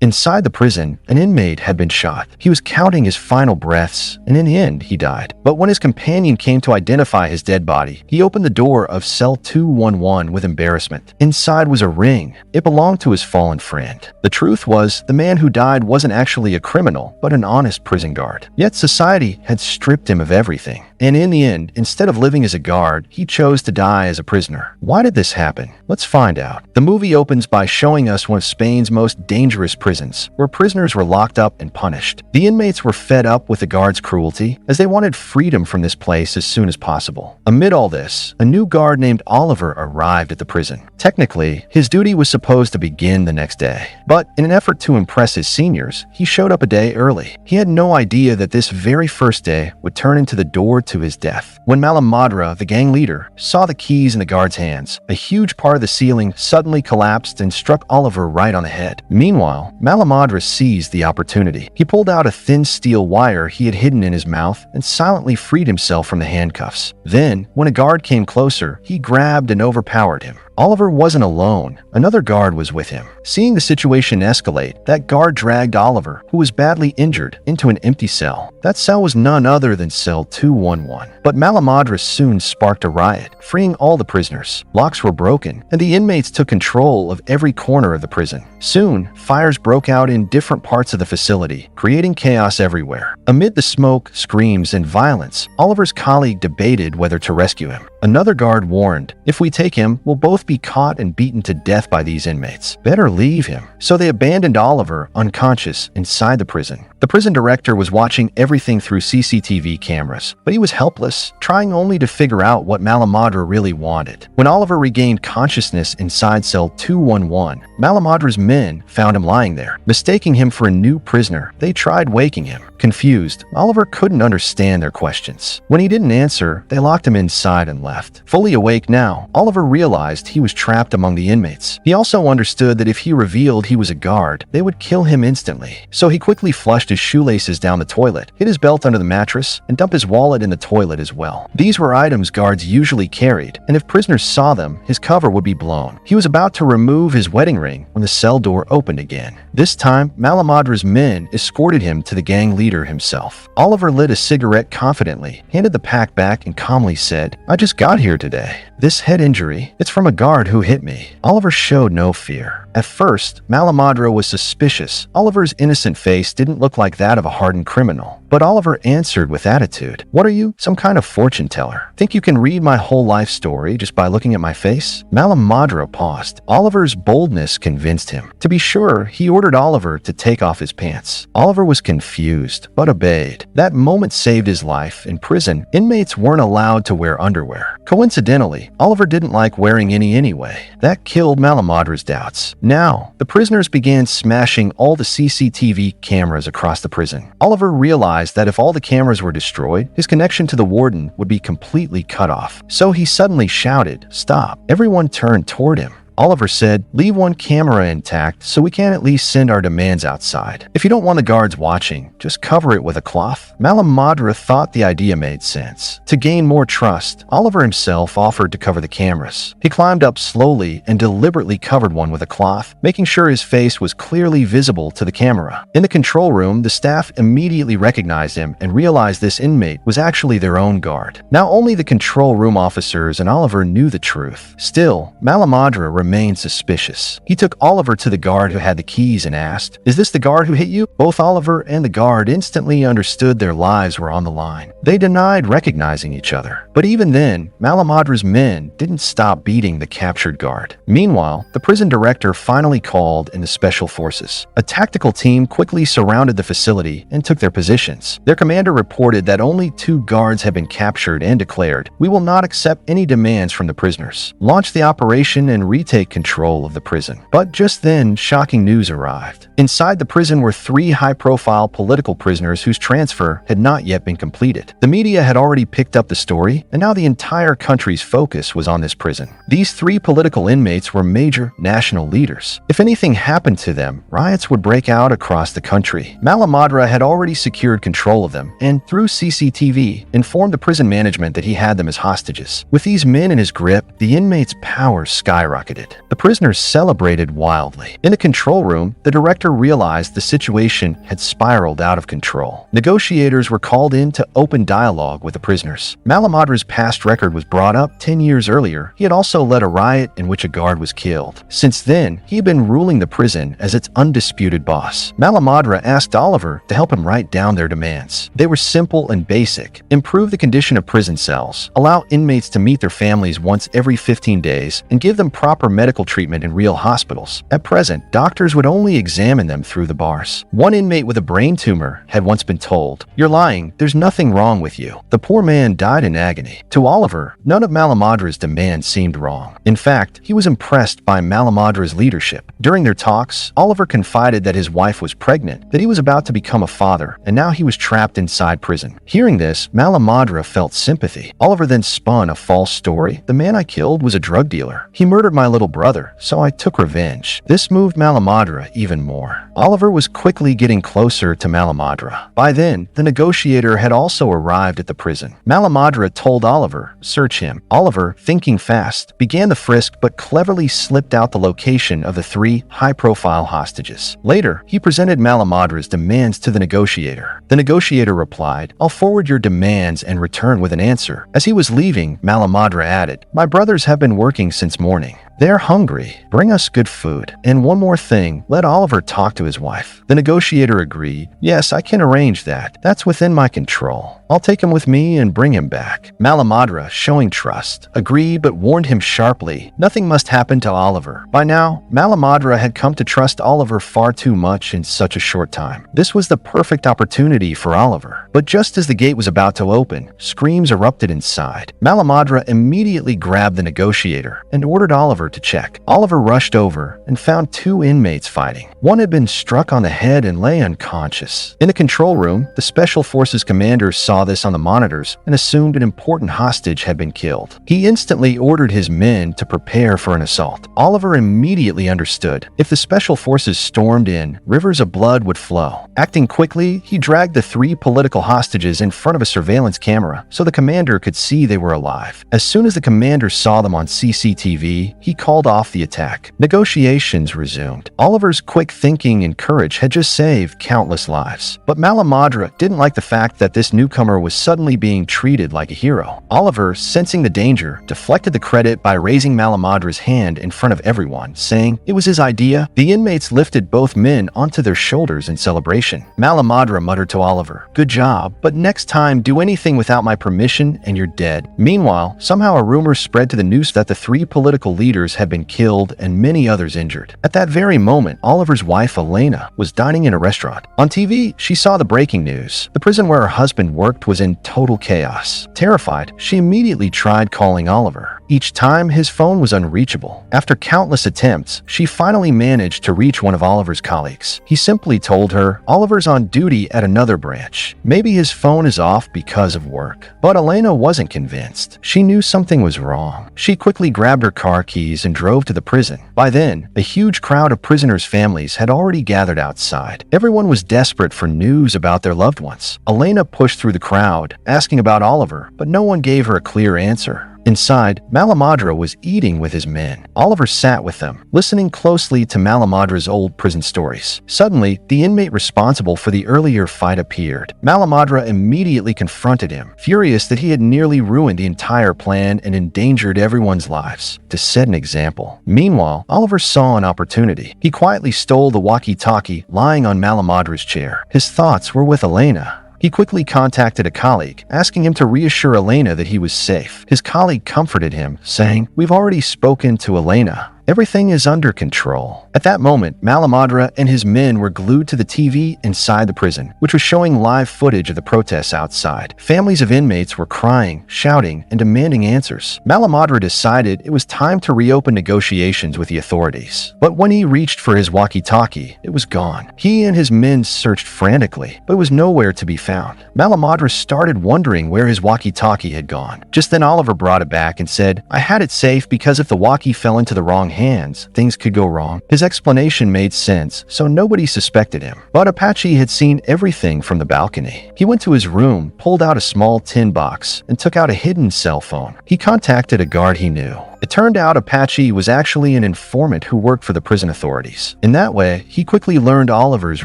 Inside the prison, an inmate had been shot. He was counting his final breaths, and in the end, he died. But when his companion came to identify his dead body, he opened the door of cell 211 with embarrassment. Inside was a ring. It belonged to his fallen friend. The truth was, the man who died wasn't actually a criminal, but an honest prison guard. Yet society had stripped him of everything. And in the end, instead of living as a guard, he chose to die as a prisoner. Why did this happen? Let's find out. The movie opens by showing us one of Spain's most dangerous prisons, where prisoners were locked up and punished. The inmates were fed up with the guards' cruelty, as they wanted freedom from this place as soon as possible. Amid all this, a new guard named Oliver arrived at the prison. Technically, his duty was supposed to begin the next day. But in an effort to impress his seniors, he showed up a day early. He had no idea that this very first day would turn into the door to his death. When Malamadra, the gang leader, saw the keys in the guard's hands, a huge part of the ceiling suddenly collapsed and struck Oliver right on the head. Meanwhile, Malamadra seized the opportunity. He pulled out a thin steel wire he had hidden in his mouth and silently freed himself from the handcuffs. Then, when a guard came closer, he grabbed and overpowered him. Oliver wasn't alone. Another guard was with him. Seeing the situation escalate, that guard dragged Oliver, who was badly injured, into an empty cell. That cell was none other than cell 211. But Malamadra soon sparked a riot, freeing all the prisoners. Locks were broken, and the inmates took control of every corner of the prison. Soon, fires broke out in different parts of the facility, creating chaos everywhere. Amid the smoke, screams, and violence, Oliver's colleague debated whether to rescue him. Another guard warned, "If we take him, we'll both be caught and beaten to death by these inmates. Better leave him." So they abandoned Oliver, unconscious, inside the prison. The prison director was watching everything through CCTV cameras, but he was helpless, trying only to figure out what Malamadra really wanted. When Oliver regained consciousness inside cell 211, Malamadra's men found him lying there. Mistaking him for a new prisoner, they tried waking him. Confused, Oliver couldn't understand their questions. When he didn't answer, they locked him inside and left. Fully awake now, Oliver realized he was trapped among the inmates. He also understood that if he revealed he was a guard, they would kill him instantly. So he quickly flushed his shoelaces down the toilet, hid his belt under the mattress, and dumped his wallet in the toilet as well. These were items guards usually carried, and if prisoners saw them, his cover would be blown. He was about to remove his wedding ring when the cell door opened again. This time, Malamadra's men escorted him to the gang leader himself. Oliver lit a cigarette confidently, handed the pack back, and calmly said, "I just got here today. This head injury, it's from a guard who hit me." Oliver showed no fear. At first, Malamadra was suspicious. Oliver's innocent face didn't look like that of a hardened criminal. But Oliver answered with attitude, "What are you, some kind of fortune teller? Think you can read my whole life story just by looking at my face?" Malamadra paused. Oliver's boldness convinced him. To be sure, he ordered Oliver to take off his pants. Oliver was confused, but obeyed. That moment saved his life. In prison, inmates weren't allowed to wear underwear. Coincidentally, Oliver didn't like wearing any anyway. That killed Malamadra's doubts. Now, the prisoners began smashing all the CCTV cameras across the prison. Oliver realized that if all the cameras were destroyed, his connection to the warden would be completely cut off. So he suddenly shouted, "Stop!" Everyone turned toward him. Oliver said, "Leave one camera intact so we can at least send our demands outside. If you don't want the guards watching, just cover it with a cloth." Malamadra thought the idea made sense. To gain more trust, Oliver himself offered to cover the cameras. He climbed up slowly and deliberately covered one with a cloth, making sure his face was clearly visible to the camera. In the control room, the staff immediately recognized him and realized this inmate was actually their own guard. Now only the control room officers and Oliver knew the truth. Still, Malamadra remained suspicious. He took Oliver to the guard who had the keys and asked, "Is this the guard who hit you?" Both Oliver and the guard instantly understood their lives were on the line. They denied recognizing each other. But even then, Malamadra's men didn't stop beating the captured guard. Meanwhile, the prison director finally called in the special forces. A tactical team quickly surrounded the facility and took their positions. Their commander reported that only 2 guards had been captured and declared, "We will not accept any demands from the prisoners. Launch the operation and retake control of the prison." But just then, shocking news arrived. Inside the prison were 3 high-profile political prisoners whose transfer had not yet been completed. The media had already picked up the story, and now the entire country's focus was on this prison. These 3 political inmates were major national leaders. If anything happened to them, riots would break out across the country. Malamadra had already secured control of them, and through CCTV, informed the prison management that he had them as hostages. With these men in his grip, the inmates' power skyrocketed. negotiated. The prisoners celebrated wildly. In the control room, the director realized the situation had spiraled out of control. Negotiators were called in to open dialogue with the prisoners. Malamadra's past record was brought up 10 years earlier. He had also led a riot in which a guard was killed. Since then, he had been ruling the prison as its undisputed boss. Malamadra asked Oliver to help him write down their demands. They were simple and basic. Improve the condition of prison cells, allow inmates to meet their families once every 15 days, and give them proper medical treatment in real hospitals. At present, doctors would only examine them through the bars. One inmate with a brain tumor had once been told, "You're lying, there's nothing wrong with you." The poor man died in agony. To Oliver, none of Malamadra's demands seemed wrong. In fact, he was impressed by Malamadra's leadership. During their talks, Oliver confided that his wife was pregnant, that he was about to become a father, and now he was trapped inside prison. Hearing this, Malamadra felt sympathy. Oliver then spun a false story. "The man I killed was a drug dealer. He murdered my little brother, so I took revenge." This moved Malamadra even more. Oliver was quickly getting closer to Malamadra. By then, the negotiator had also arrived at the prison. Malamadra told Oliver, "Search him." Oliver, thinking fast, began the frisk but cleverly slipped out the location of the 3 high-profile hostages. Later, he presented Malamadra's demands to the negotiator. The negotiator replied, "I'll forward your demands and return with an answer." As he was leaving, Malamadra added, "My brothers have been working since morning. They're hungry. Bring us good food. And one more thing, let Oliver talk to his wife." The negotiator agreed. "Yes, I can arrange that. That's within my control. I'll take him with me and bring him back." Malamadra, showing trust, agreed but warned him sharply. Nothing must happen to Oliver. By now, Malamadra had come to trust Oliver far too much in such a short time. This was the perfect opportunity for Oliver. But just as the gate was about to open, screams erupted inside. Malamadra immediately grabbed the negotiator and ordered Oliver to check. Oliver rushed over and found 2 inmates fighting. One had been struck on the head and lay unconscious. In the control room, the Special Forces commander saw this on the monitors and assumed an important hostage had been killed. He instantly ordered his men to prepare for an assault. Oliver immediately understood. If the Special Forces stormed in, rivers of blood would flow. Acting quickly, he dragged the 3 political hostages in front of a surveillance camera so the commander could see they were alive. As soon as the commander saw them on CCTV, he called off the attack. Negotiations resumed. Oliver's quick thinking and courage had just saved countless lives. But Malamadra didn't like the fact that this newcomer was suddenly being treated like a hero. Oliver, sensing the danger, deflected the credit by raising Malamadra's hand in front of everyone, saying it was his idea. The inmates lifted both men onto their shoulders in celebration. Malamadra muttered to Oliver, "Good job, but next time do anything without my permission and you're dead." Meanwhile, somehow a rumor spread to the news that the 3 political leaders had been killed and many others injured. At that very moment, Oliver's wife, Elena, was dining in a restaurant. On TV, she saw the breaking news. The prison where her husband worked was in total chaos. Terrified, she immediately tried calling Oliver. Each time, his phone was unreachable. After countless attempts, she finally managed to reach one of Oliver's colleagues. He simply told her, "Oliver's on duty at another branch. Maybe his phone is off because of work." But Elena wasn't convinced. She knew something was wrong. She quickly grabbed her car keys and drove to the prison. By then, a huge crowd of prisoners' families had already gathered outside. Everyone was desperate for news about their loved ones. Elena pushed through the crowd, asking about Oliver, but no one gave her a clear answer. Inside, Malamadra was eating with his men. Oliver sat with them, listening closely to Malamadra's old prison stories. Suddenly, the inmate responsible for the earlier fight appeared. Malamadra immediately confronted him, furious that he had nearly ruined the entire plan and endangered everyone's lives, to set an example. Meanwhile, Oliver saw an opportunity. He quietly stole the walkie-talkie lying on Malamadra's chair. His thoughts were with Elena. He quickly contacted a colleague, asking him to reassure Elena that he was safe. His colleague comforted him, saying, "We've already spoken to Elena. Everything is under control." At that moment, Malamadra and his men were glued to the TV inside the prison, which was showing live footage of the protests outside. Families of inmates were crying, shouting, and demanding answers. Malamadra decided it was time to reopen negotiations with the authorities. But when he reached for his walkie-talkie, it was gone. He and his men searched frantically, but it was nowhere to be found. Malamadra started wondering where his walkie-talkie had gone. Just then Oliver brought it back and said, "I had it safe because if the walkie fell into the wrong hands, things could go wrong. His explanation made sense, so nobody suspected him. But Apache had seen everything from the balcony. He went to his room, pulled out a small tin box, and took out a hidden cell phone. He contacted a guard he knew. It turned out Apache was actually an informant who worked for the prison authorities. In that way, he quickly learned Oliver's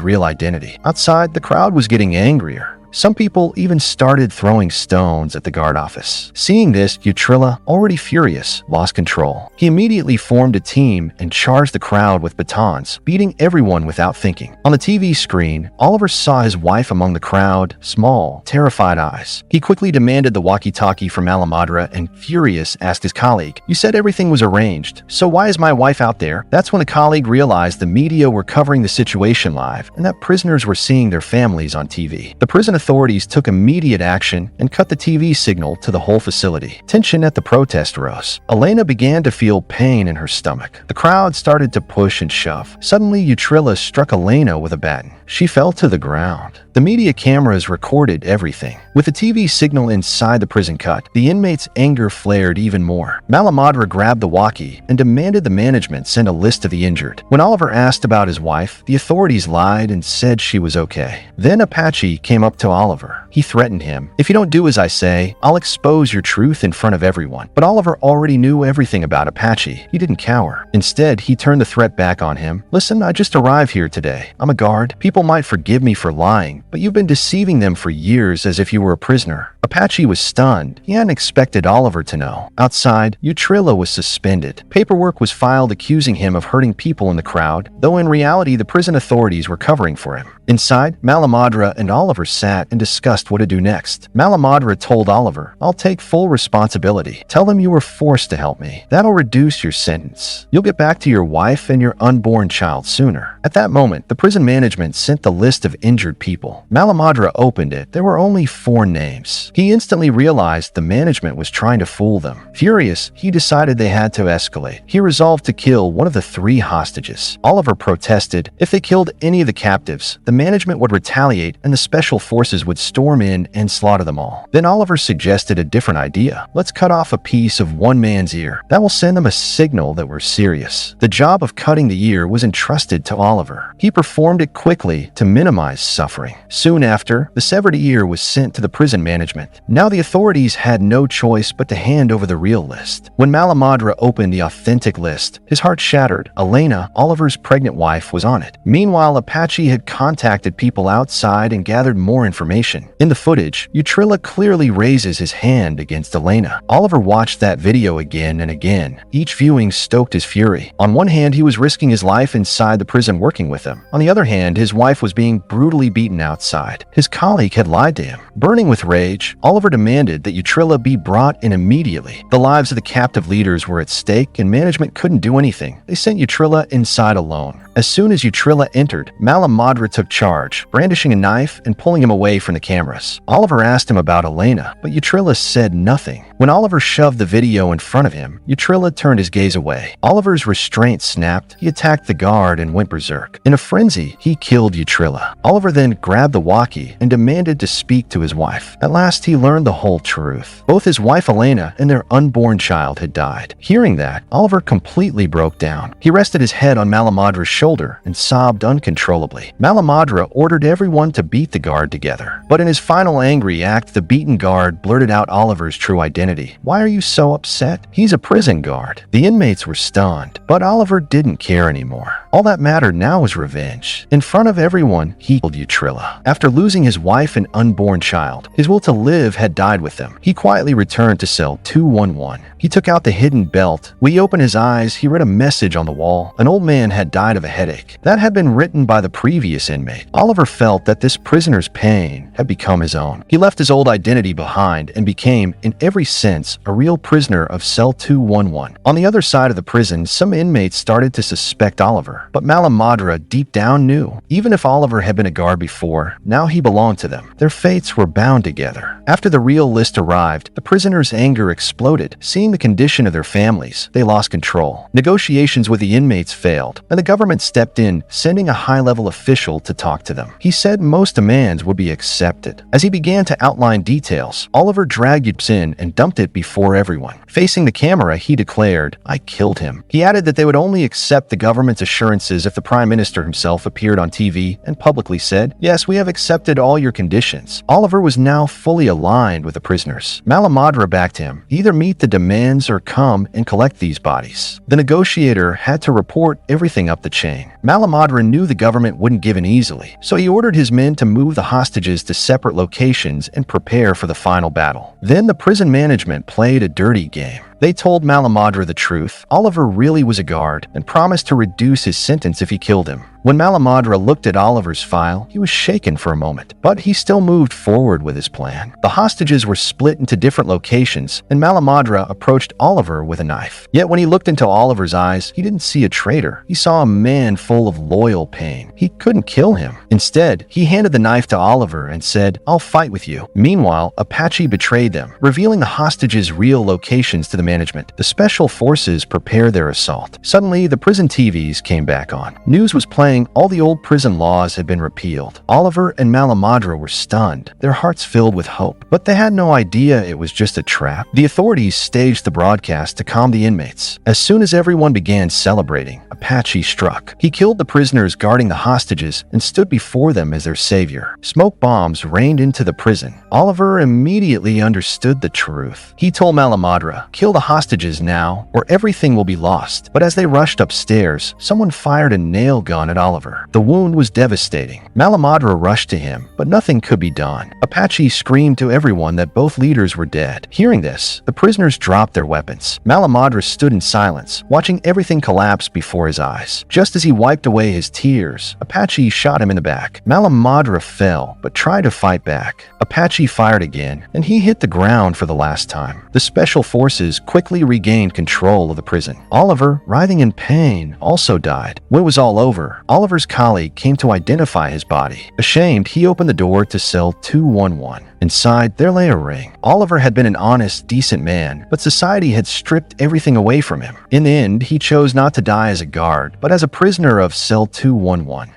real identity. Outside, the crowd was getting angrier. Some people even started throwing stones at the guard office. Seeing this, Utrilla, already furious, lost control. He immediately formed a team and charged the crowd with batons, beating everyone without thinking. On the TV screen, Oliver saw his wife among the crowd, small, terrified eyes. He quickly demanded the walkie-talkie from Alamadra and, furious, asked his colleague, "You said everything was arranged, so why is my wife out there?" That's when the colleague realized the media were covering the situation live and that prisoners were seeing their families on TV. The prison authorities took immediate action and cut the TV signal to the whole facility. Tension at the protest rose. Elena began to feel pain in her stomach. The crowd started to push and shove. Suddenly, Utrilla struck Elena with a baton. She fell to the ground. The media cameras recorded everything. With the TV signal inside the prison cut, the inmates' anger flared even more. Malamadra grabbed the walkie and demanded the management send a list of the injured. When Oliver asked about his wife, the authorities lied and said she was okay. Then Apache came up to Oliver. He threatened him, "If you don't do as I say, I'll expose your truth in front of everyone." But Oliver already knew everything about Apache. He didn't cower. Instead, he turned the threat back on him. "Listen, I just arrived here today. I'm a guard. People might forgive me for lying, but you've been deceiving them for years as if you were a prisoner." Apache was stunned. He hadn't expected Oliver to know. Outside, Utrilla was suspended. Paperwork was filed accusing him of hurting people in the crowd, though in reality the prison authorities were covering for him. Inside, Malamadra and Oliver sat and discussed what to do next. Malamadra told Oliver, "I'll take full responsibility. Tell them you were forced to help me. That'll reduce your sentence. You'll get back to your wife and your unborn child sooner." At that moment, the prison management sent the list of injured people. Malamadra opened it. There were only 4 names. He instantly realized the management was trying to fool them. Furious, he decided they had to escalate. He resolved to kill one of the 3 hostages. Oliver protested. If they killed any of the captives, the management would retaliate and the special forces would storm in and slaughter them all. Then Oliver suggested a different idea. "Let's cut off a piece of one man's ear. That will send them a signal that we're serious." The job of cutting the ear was entrusted to Oliver. He performed it quickly to minimize suffering. Soon after, the severed ear was sent to the prison management. Now the authorities had no choice but to hand over the real list. When Malamadra opened the authentic list, his heart shattered. Elena, Oliver's pregnant wife, was on it. Meanwhile, Apache had contacted people outside and gathered more information. In the footage, Utrilla clearly raises his hand against Elena. Oliver watched that video again and again. Each viewing stoked his fury. On one hand, he was risking his life inside the prison working with him. On the other hand, his wife was being brutally beaten outside. His colleague had lied to him. Burning with rage, Oliver demanded that Utrilla be brought in immediately. The lives of the captive leaders were at stake and management couldn't do anything. They sent Utrilla inside alone. As soon as Utrilla entered, Malamadra took charge, brandishing a knife and pulling him away from the cameras. Oliver asked him about Elena, but Utrilla said nothing. When Oliver shoved the video in front of him, Utrilla turned his gaze away. Oliver's restraint snapped. He attacked the guard and went berserk. In a frenzy, he killed Utrilla. Oliver then grabbed the walkie and demanded to speak to his wife. At last, he learned the whole truth. Both his wife Elena and their unborn child had died. Hearing that, Oliver completely broke down. He rested his head on Malamadra's shoulder and sobbed uncontrollably. Malamadra ordered everyone to beat the guard together. But in his final angry act, the beaten guard blurted out Oliver's true identity. "Why are you so upset? He's a prison guard." The inmates were stunned, but Oliver didn't care anymore. All that mattered now was revenge. In front of everyone, he killed Utrilla. After losing his wife and unborn child, his will to live had died with him. He quietly returned to cell 211. He took out the hidden belt. When he opened his eyes, he read a message on the wall. An old man had died of a headache. That had been written by the previous inmate. Oliver felt that this prisoner's pain had become his own. He left his old identity behind and became, in every sense, a real prisoner of cell 211. On the other side of the prison, some inmates started to suspect Oliver, but Malamadra deep down knew. Even if Oliver had been a guard before, now he belonged to them. Their fates were bound together. After the real list arrived, the prisoners' anger exploded. Seeing the condition of their families, they lost control. Negotiations with the inmates failed, and the government stepped in, sending a high-level official to talk to them. He said most demands would be accepted. As he began to outline details, Oliver dragged Yps in and dumped it before everyone. Facing the camera, he declared, "I killed him." He added that they would only accept the government's assurances if the Prime Minister himself appeared on TV and publicly said, "Yes, we have accepted all your conditions." Oliver was now fully aligned with the prisoners. Malamadra backed him. Either meet the demands or come and collect these bodies. The negotiator had to report everything up the chain. Malamadra knew the government wouldn't give in easily, so he ordered his men to move the hostages to separate locations and prepare for the final battle. Then the prison management played a dirty game. They told Malamadra the truth. Oliver really was a guard and promised to reduce his sentence if he killed him. When Malamadra looked at Oliver's file, he was shaken for a moment, but he still moved forward with his plan. The hostages were split into different locations, and Malamadra approached Oliver with a knife. Yet when he looked into Oliver's eyes, he didn't see a traitor. He saw a man full of loyal pain. He couldn't kill him. Instead, he handed the knife to Oliver and said, "I'll fight with you." Meanwhile, Apache betrayed them, revealing the hostages' real locations to the management. The special forces prepared their assault. Suddenly, the prison TVs came back on. News was playing all the old prison laws had been repealed. Oliver and Malamadra were stunned, their hearts filled with hope. But they had no idea it was just a trap. The authorities staged the broadcast to calm the inmates. As soon as everyone began celebrating, Apache struck. He killed the prisoners guarding the hostages and stood before them as their savior. Smoke bombs rained into the prison. Oliver immediately understood the truth. He told Malamadra, "Kill the hostages now, or everything will be lost." But as they rushed upstairs, someone fired a nail gun at Oliver. The wound was devastating. Malamadra rushed to him, but nothing could be done. Apache screamed to everyone that both leaders were dead. Hearing this, the prisoners dropped their weapons. Malamadra stood in silence, watching everything collapse before his eyes. Just as he wiped away his tears, Apache shot him in the back. Malamadra fell, but tried to fight back. Apache fired again, and he hit the ground for the last time. The special forces quickly regained control of the prison. Oliver, writhing in pain, also died. When it was all over, Oliver's colleague came to identify his body. Ashamed, he opened the door to cell 211. Inside, there lay a ring. Oliver had been an honest, decent man, but society had stripped everything away from him. In the end, he chose not to die as a guard, but as a prisoner of cell 211.